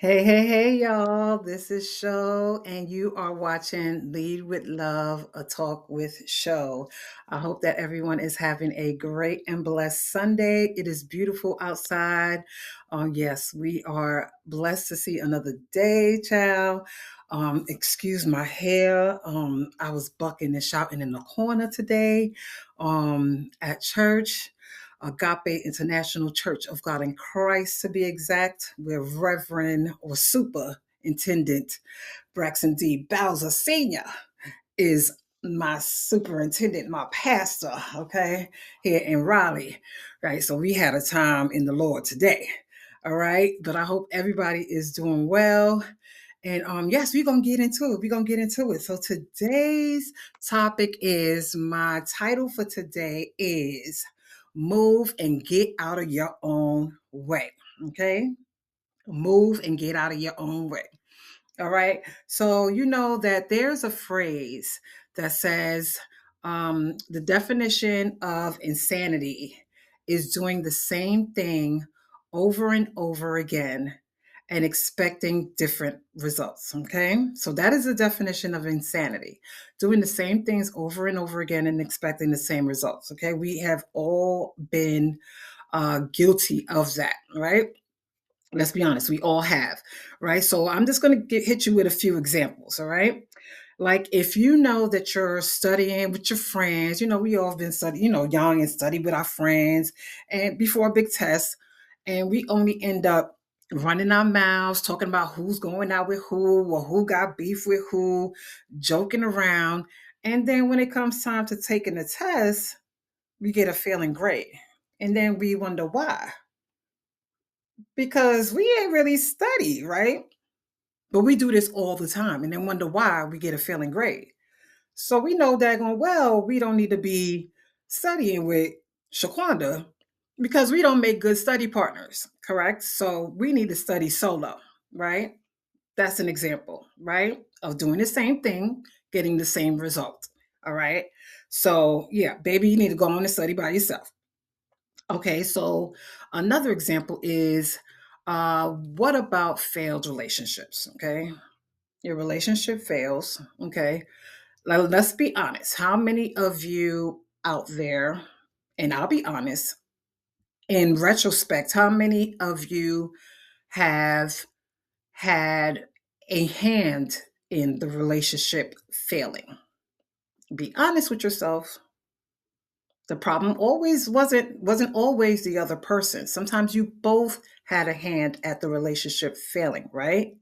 Hey, y'all. This is Show, and you are watching Lead with Love, a talk with Show. I hope that everyone is having a great and blessed Sunday. It is beautiful outside. Yes, we are blessed to see another day, child. Excuse my hair. I was bucking and shouting in the corner today at church. Agape International Church of God in Christ, to be exact, where Reverend or Superintendent Braxton D. Bowser Sr. is my superintendent, my pastor, okay, here in Raleigh, right? So we had a time in the Lord today, all right? But I hope everybody is doing well. And yes, we're gonna get into it. We're gonna get into it. So today's topic is my title for today is move and get out of your own way. Okay. Move and get out of your own way. All right. So you know that there's a phrase that says the definition of insanity is doing the same thing over and over again and expecting different results. Okay. So that is the definition of insanity, doing the same things over and over again and expecting the same results. Okay. We have all been guilty of that, right? Let's be honest, we all have, right? So I'm just going to hit you with a few examples, all right? Like if you know that you're studying with your friends, we all have been studying, young and study with our friends and before a big test, and we only end up running our mouths, talking about who's going out with who or who got beef with who, joking around. And then when it comes time to taking the test, we get a failing grade. And then we wonder why. Because we ain't really study, right? But we do this all the time and then wonder why we get a failing grade. So we know daggone well we don't need to be studying with Shaquanda because we don't make good study partners, correct? So we need to study solo, right? That's an example, right? Of doing the same thing, getting the same result. All right. So yeah, baby, you need to go on and study by yourself. Okay, so another example is what about failed relationships? Okay, your relationship fails. Okay, let's be honest. How many of you out there, and I'll be honest, in retrospect, how many of you have had a hand in the relationship failing? Be honest with yourself. The problem always wasn't always the other person. Sometimes you both had a hand at the relationship failing, right?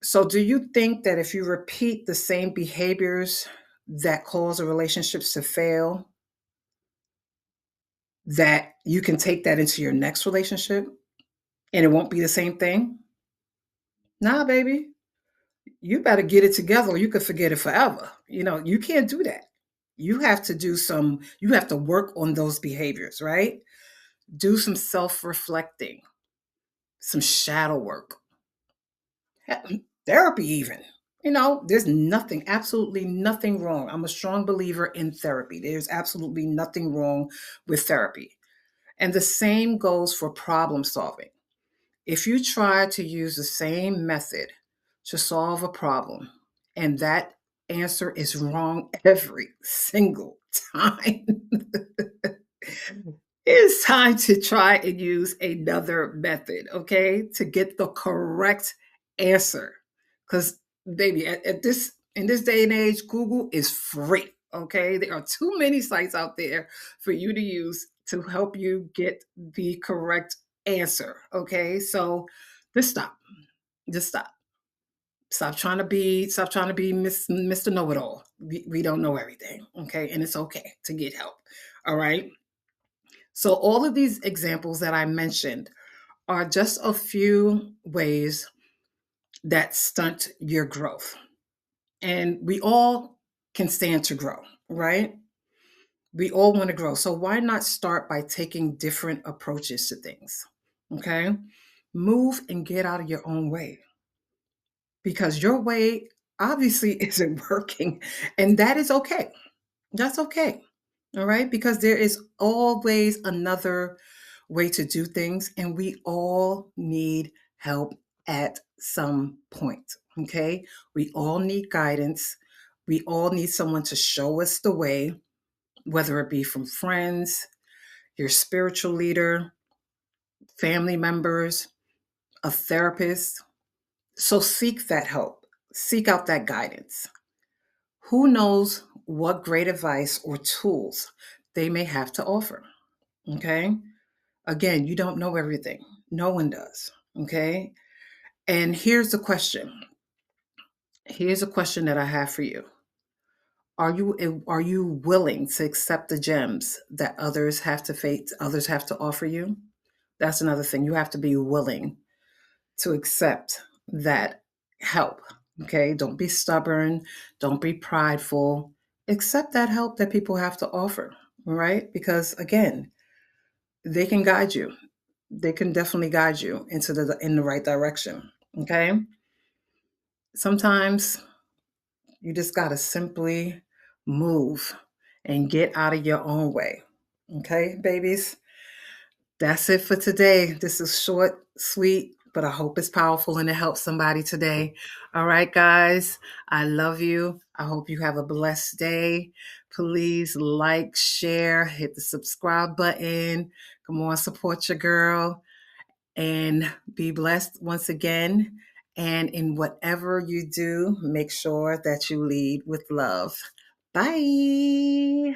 So do you think that if you repeat the same behaviors that cause the relationships to fail, that you can take that into your next relationship and it won't be the same thing? Nah, baby. You better get it together or you could forget it forever. You can't do that. You have to work on those behaviors, right? Do some self-reflecting, some shadow work, therapy, even. There's nothing, absolutely nothing wrong. I'm a strong believer in therapy. There's absolutely nothing wrong with therapy. And the same goes for problem solving. If you try to use the same method to solve a problem and that answer is wrong every single time, it's time to try and use another method, okay, to get the correct answer. Because, baby, at this in this day and age, Google is free. Okay, there are too many sites out there for you to use to help you get the correct answer. Okay, so just stop. Just stop. Stop trying to be Mr. Know It All. We don't know everything. Okay, and it's okay to get help. All right. So, all of these examples that I mentioned are just a few ways that stunt your growth. And we all can stand to grow, right? We all want to grow. So, why not start by taking different approaches to things? Okay. Move and get out of your own way because your way obviously isn't working. And that is okay. That's okay. All right. Because there is always another way to do things, and we all need help at some point. Okay. We all need guidance. We all need someone to show us the way, whether it be from friends, your spiritual leader, family members, a therapist. So seek that help, seek out that guidance. Who knows what great advice or tools they may have to offer? Okay. Again, you don't know everything. No one does. Okay. And here's a question that I have for you. Are you willing to accept the gems that others have to offer you? That's another thing. You have to be willing to accept that help. Okay? Don't be stubborn, don't be prideful. Accept that help that people have to offer, right? Because again, they can guide you. They can definitely guide you in the right direction. Okay? Sometimes you just got to simply move and get out of your own way. Okay, babies? That's it for today. This is short, sweet, but I hope it's powerful and it helps somebody today. All right, guys, I love you. I hope you have a blessed day. Please like, share, hit the subscribe button. Come on, support your girl and be blessed once again. And in whatever you do, make sure that you lead with love. Bye.